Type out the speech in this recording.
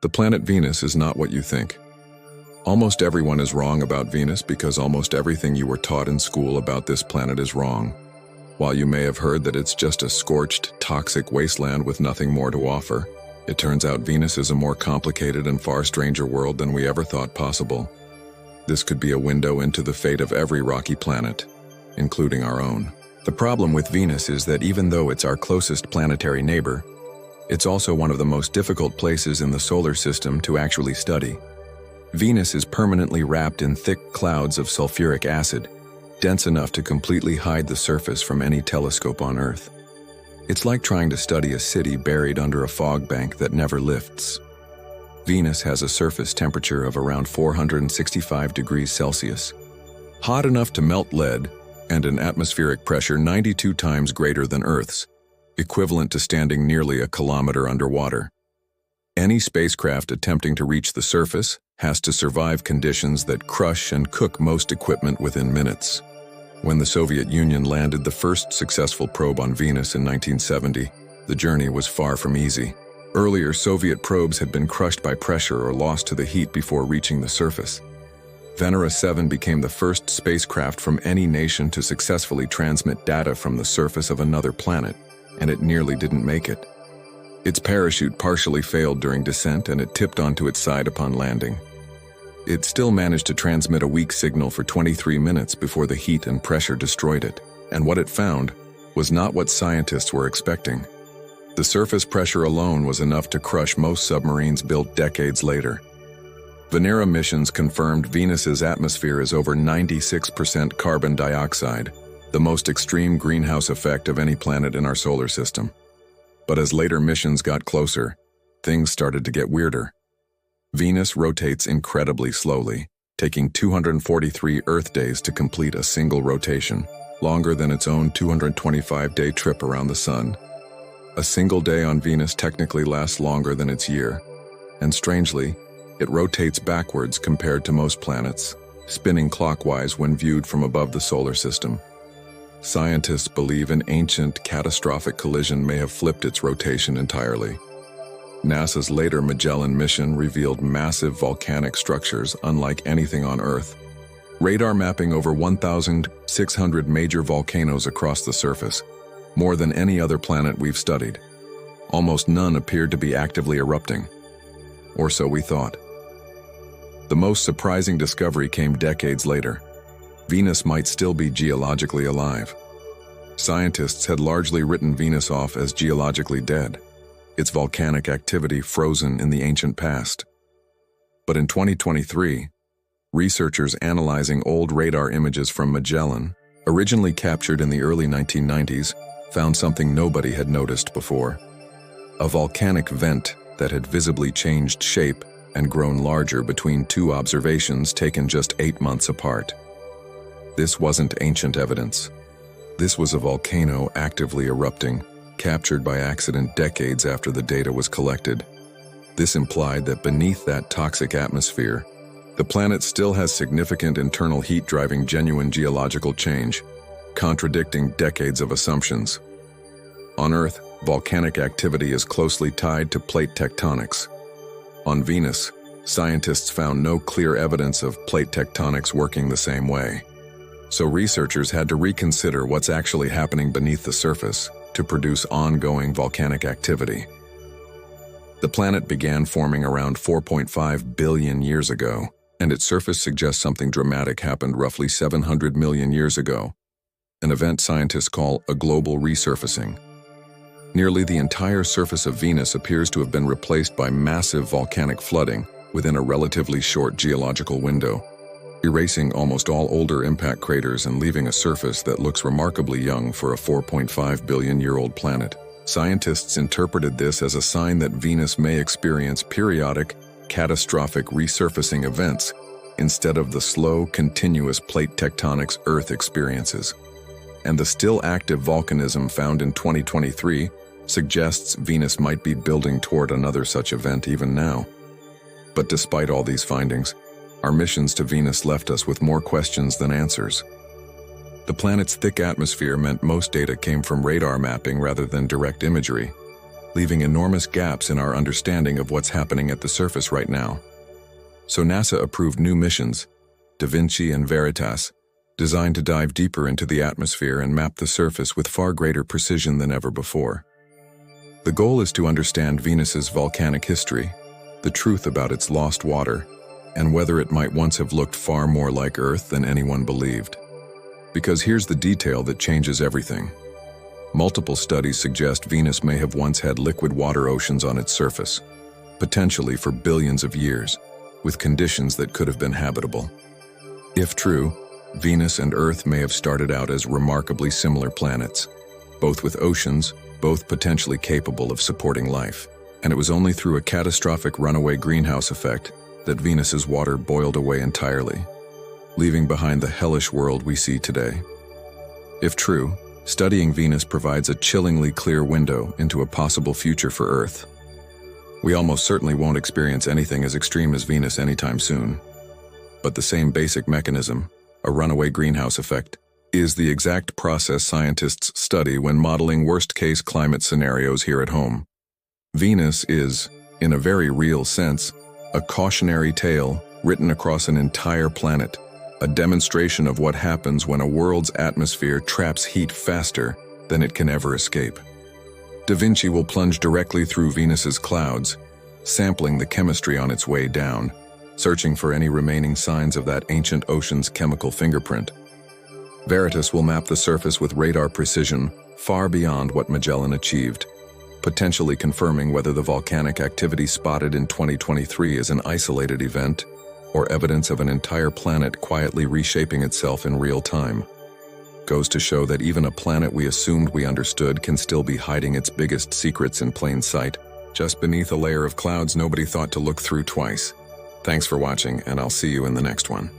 The planet Venus is not what you think. Almost everyone is wrong about Venus because almost everything you were taught in school about this planet is wrong. While you may have heard that it's just a scorched, toxic wasteland with nothing more to offer, it turns out Venus is a more complicated and far stranger world than we ever thought possible. This could be a window into the fate of every rocky planet, including our own. The problem with Venus is that even though it's our closest planetary neighbor, it's also one of the most difficult places in the solar system to actually study. Venus is permanently wrapped in thick clouds of sulfuric acid, dense enough to completely hide the surface from any telescope on Earth. It's like trying to study a city buried under a fog bank that never lifts. Venus has a surface temperature of around 465 degrees Celsius, hot enough to melt lead, and an atmospheric pressure 92 times greater than Earth's, equivalent to standing nearly a kilometer underwater. Any spacecraft attempting to reach the surface has to survive conditions that crush and cook most equipment within minutes. When the Soviet Union landed the first successful probe on Venus in 1970, the journey was far from easy. Earlier, Soviet probes had been crushed by pressure or lost to the heat before reaching the surface. Venera 7 became the first spacecraft from any nation to successfully transmit data from the surface of another planet, and it nearly didn't make it. Its parachute partially failed during descent and it tipped onto its side upon landing. It still managed to transmit a weak signal for 23 minutes before the heat and pressure destroyed it, and what it found was not what scientists were expecting. The surface pressure alone was enough to crush most submarines built decades later. Venera missions confirmed Venus's atmosphere is over 96% carbon dioxide, the most extreme greenhouse effect of any planet in our solar system. But as later missions got closer, things started to get weirder. Venus rotates incredibly slowly, taking 243 Earth days to complete a single rotation, longer than its own 225-day trip around the Sun. A single day on Venus technically lasts longer than its year, and strangely, it rotates backwards compared to most planets, spinning clockwise when viewed from above the solar system. Scientists believe an ancient, catastrophic collision may have flipped its rotation entirely. NASA's later Magellan mission revealed massive volcanic structures unlike anything on Earth. Radar mapping over 1,600 major volcanoes across the surface, more than any other planet we've studied. Almost none appeared to be actively erupting. Or so we thought. The most surprising discovery came decades later. Venus might still be geologically alive. Scientists had largely written Venus off as geologically dead, its volcanic activity frozen in the ancient past. But in 2023, researchers analyzing old radar images from Magellan, originally captured in the early 1990s, found something nobody had noticed before. A volcanic vent that had visibly changed shape and grown larger between two observations taken just 8 months apart. This wasn't ancient evidence. This was a volcano actively erupting, captured by accident decades after the data was collected. This implied that beneath that toxic atmosphere, the planet still has significant internal heat driving genuine geological change, contradicting decades of assumptions. On Earth, volcanic activity is closely tied to plate tectonics. On Venus, scientists found no clear evidence of plate tectonics working the same way. So researchers had to reconsider what's actually happening beneath the surface to produce ongoing volcanic activity. The planet began forming around 4.5 billion years ago, and its surface suggests something dramatic happened roughly 700 million years ago, an event scientists call a global resurfacing. Nearly the entire surface of Venus appears to have been replaced by massive volcanic flooding within a relatively short geological window, erasing almost all older impact craters and leaving a surface that looks remarkably young for a 4.5 billion-year-old planet. Scientists interpreted this as a sign that Venus may experience periodic, catastrophic resurfacing events instead of the slow, continuous plate tectonics Earth experiences. And the still active volcanism found in 2023 suggests Venus might be building toward another such event even now. But despite all these findings, our missions to Venus left us with more questions than answers. The planet's thick atmosphere meant most data came from radar mapping rather than direct imagery. leaving enormous gaps in our understanding of what's happening at the surface right now. So NASA approved new missions, Da Vinci and Veritas, designed to dive deeper into the atmosphere and map the surface with far greater precision than ever before. The goal is to understand Venus's volcanic history, the truth about its lost water, and whether it might once have looked far more like Earth than anyone believed. Because here's the detail that changes everything. Multiple studies suggest Venus may have once had liquid water oceans on its surface, potentially for billions of years, with conditions that could have been habitable. If true, Venus and Earth may have started out as remarkably similar planets, both with oceans, both potentially capable of supporting life. And it was only through a catastrophic runaway greenhouse effect that Venus's water boiled away entirely, leaving behind the hellish world we see today. If true, studying Venus provides a chillingly clear window into a possible future for Earth. We almost certainly won't experience anything as extreme as Venus anytime soon. But the same basic mechanism, a runaway greenhouse effect, is the exact process scientists study when modeling worst-case climate scenarios here at home. Venus is, in a very real sense, a cautionary tale written across an entire planet, a demonstration of what happens when a world's atmosphere traps heat faster than it can ever escape. Da Vinci will plunge directly through Venus's clouds, sampling the chemistry on its way down, searching for any remaining signs of that ancient ocean's chemical fingerprint. Veritas will map the surface with radar precision far beyond what Magellan achieved, potentially confirming whether the volcanic activity spotted in 2023 is an isolated event or evidence of an entire planet quietly reshaping itself in real time. Goes to show that even a planet we assumed we understood can still be hiding its biggest secrets in plain sight, just beneath a layer of clouds nobody thought to look through twice. Thanks for watching, and I'll see you in the next one.